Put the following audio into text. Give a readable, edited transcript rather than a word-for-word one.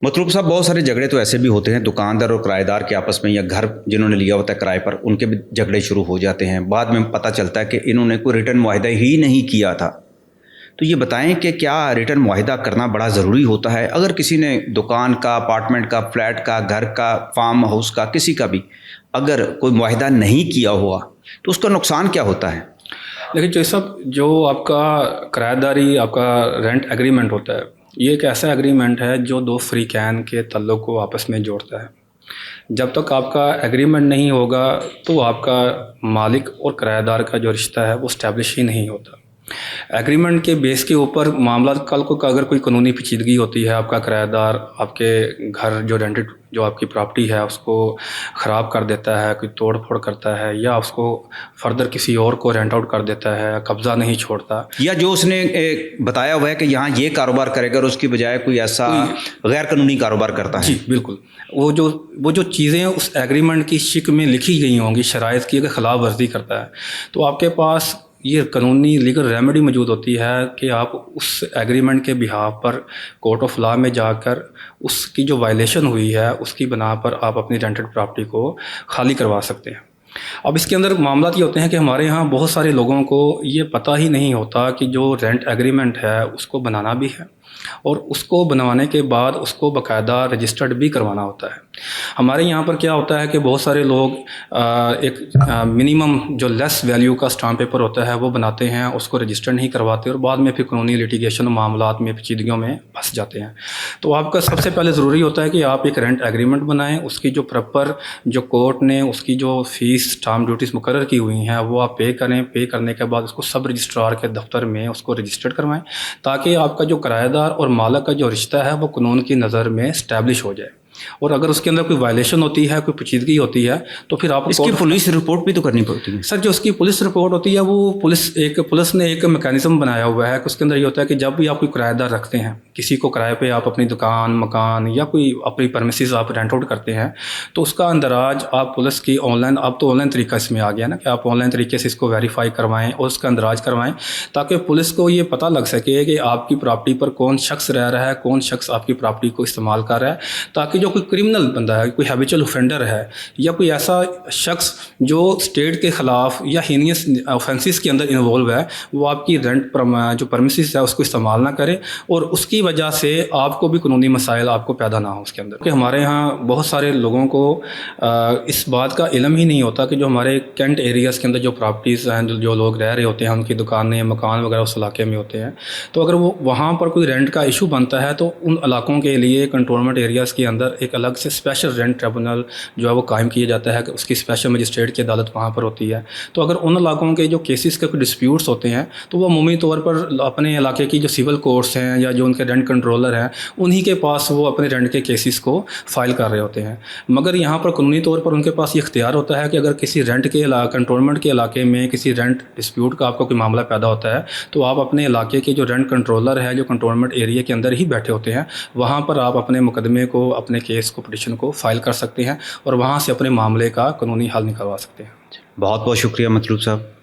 मतलूब साहब, बहुत सारे झगड़े तो ऐसे भी होते हैं दुकानदार और किराएदार के आपस में, या घर जिन्होंने लिया होता है किराए पर उनके भी झगड़े शुरू हो जाते हैं। बाद में पता चलता है कि इन्होंने कोई रिटर्न मुआहिदा ही नहीं किया था। तो ये बताएं कि क्या रिटर्न मुआहिदा करना बड़ा ज़रूरी होता है? अगर किसी ने दुकान का, अपार्टमेंट का, फ्लैट का, घर का, फार्म हाउस का, किसी का भी अगर कोई मुआहिदा नहीं किया हुआ तो उसका नुकसान क्या होता है? देखिए जैसा जो आपका किराएदारी, आपका रेंट एग्रीमेंट होता है, ये एक ऐसा एग्रीमेंट है जो दो फ्री कैन के तल्लों को आपस में जोड़ता है। जब तक आपका एग्रीमेंट नहीं होगा तो आपका मालिक और किराएदार का जो रिश्ता है वो स्टैब्लिश ही नहीं होता। एग्रीमेंट के बेस के ऊपर मामला कल को अगर कोई कानूनी पेचीदगी होती है, आपका किराएदार आपके घर जो रेंटेड जो आपकी प्रॉपर्टी है उसको ख़राब कर देता है, कोई तोड़ फोड़ करता है, या उसको फर्दर किसी और को रेंट आउट कर देता है, कब्ज़ा नहीं छोड़ता, या जो उसने बताया हुआ है कि यहाँ ये कारोबार करेगा और उसकी बजाय कोई ऐसा गैर कानूनी कारोबार करता है। जी बिल्कुल, वो जो चीज़ें उस एग्रीमेंट की शिक में लिखी गई होंगी, शराइत की अगर ख़िलाफ़ वर्जी करता है तो आपके पास ये कानूनी लीगल रेमेडी मौजूद होती है कि आप उस एग्रीमेंट के बिहाफ पर कोर्ट ऑफ लॉ में जाकर उसकी जो वायलेशन हुई है उसकी बना पर आप अपनी रेंटेड प्रॉपर्टी को खाली करवा सकते हैं। अब इसके अंदर मामला ये होते हैं कि हमारे यहाँ बहुत सारे लोगों को ये पता ही नहीं होता कि जो रेंट एग्रीमेंट है उसको बनाना भी है और उसको बनवाने के बाद उसको बाकायदा रजिस्टर्ड भी करवाना होता है। हमारे यहाँ पर क्या होता है कि बहुत सारे लोग एक मिनिमम जो लेस वैल्यू का स्टाम्प पेपर होता है वो बनाते हैं, उसको रजिस्टर्ड नहीं करवाते और बाद में फिर कानूनी लिटिगेशन मामलात में, पेचीदगियों में फंस जाते हैं। तो आपका सबसे पहले ज़रूरी होता है कि आप एक रेंट एग्रीमेंट बनाएं, उसकी जो प्रॉपर जो कोर्ट ने उसकी जो फ़ीस स्टाम्प ड्यूटीज़ मुकर्रर की हुई हैं वो आप पे करें। पे करने के बाद उसको सब रजिस्ट्रार के दफ्तर में उसको रजिस्टर्ड करवाएं ताकि आपका जो किराएदार और मालिक का जो रिश्ता है वो कानून की नज़र में इस्टेब्लिश हो जाए। और अगर उसके अंदर कोई वायलेशन होती है, कोई पेचीदगी होती है तो फिर आप इसकी पुलिस रिपोर्ट भी तो करनी पड़ती है। सर, जो उसकी पुलिस रिपोर्ट होती है वो पुलिस ने एक मैकेनिज्म बनाया हुआ है कि उसके अंदर ये होता है कि जब भी आप कोई किराएदार रखते हैं, किसी को किराए पे आप अपनी दुकान, मकान या कोई अपनी परमिसेस आप रेंट आउट करते हैं तो उसका अंदराज आप पुलिस की ऑनलाइन, अब तो ऑनलाइन तरीका इसमें आ गया ना कि आप ऑनलाइन तरीके से इसको वेरीफाई करवाएं और उसका अंदराज करवाएं ताकि पुलिस को ये पता लग सके कि आपकी प्रॉपर्टी पर कौन शख्स रह रहा है, कौन शख्स आपकी प्रॉपर्टी को इस्तेमाल कर रहा है, ताकि जो कोई क्रिमिनल बंदा है, कोई हैबिचुअल ऑफेंडर है या कोई ऐसा शख्स जो स्टेट के ख़िलाफ़ या हीनियस ऑफेंसेस के अंदर इन्वॉल्व है वो आपकी रेंट जो परमिसेस है उसको इस्तेमाल ना करे और उसकी वजह से आपको भी कानूनी मसाइल आपको पैदा ना हो उसके अंदर। कि हमारे यहाँ बहुत सारे लोगों को इस बात का इल्म ही नहीं होता कि जो हमारे कैंट एरियाज़ के अंदर जो प्रॉपर्टीज़ हैं, जो लोग रह रहे होते हैं, उनकी दुकानें, मकान वगैरह उस इलाके में होते हैं, तो अगर वो वहाँ पर कोई रेंट का इशू बनता है तो उन इलाकों के लिए कंटोनमेंट एरियाज़ के अंदर एक अलग से स्पेशल रेंट ट्रिब्यूनल जो है वो कायम किया जाता है कि उसकी स्पेशल मजिस्ट्रेट की अदालत वहाँ पर होती है। तो अगर उन इलाकों के जो केसेस के कोई डिस्प्यूट्स होते हैं तो वो अमूमी तौर पर अपने इलाके की जो सिविल कोर्ट्स हैं या जो उनके रेंट कंट्रोलर हैं उन्हीं के पास वो अपने रेंट के केसेस को फाइल कर रहे होते हैं। मगर यहाँ पर कानूनी तौर पर उनके पास ये इख्तियार होता है कि अगर किसी रेंट के कंटोनमेंट के इलाके में किसी रेंट डिस्प्यूट का आपको कोई मामला पैदा होता है तो आप अपने इलाके के जो रेंट कंट्रोलर है, जो कंटोनमेंट एरिया के अंदर ही बैठे होते हैं, वहाँ पर आप अपने मुकदमे को, अपने केस को, पिटिशन को फाइल कर सकते हैं और वहाँ से अपने मामले का कानूनी हल निकलवा सकते हैं। बहुत बहुत शुक्रिया मतलूब साहब।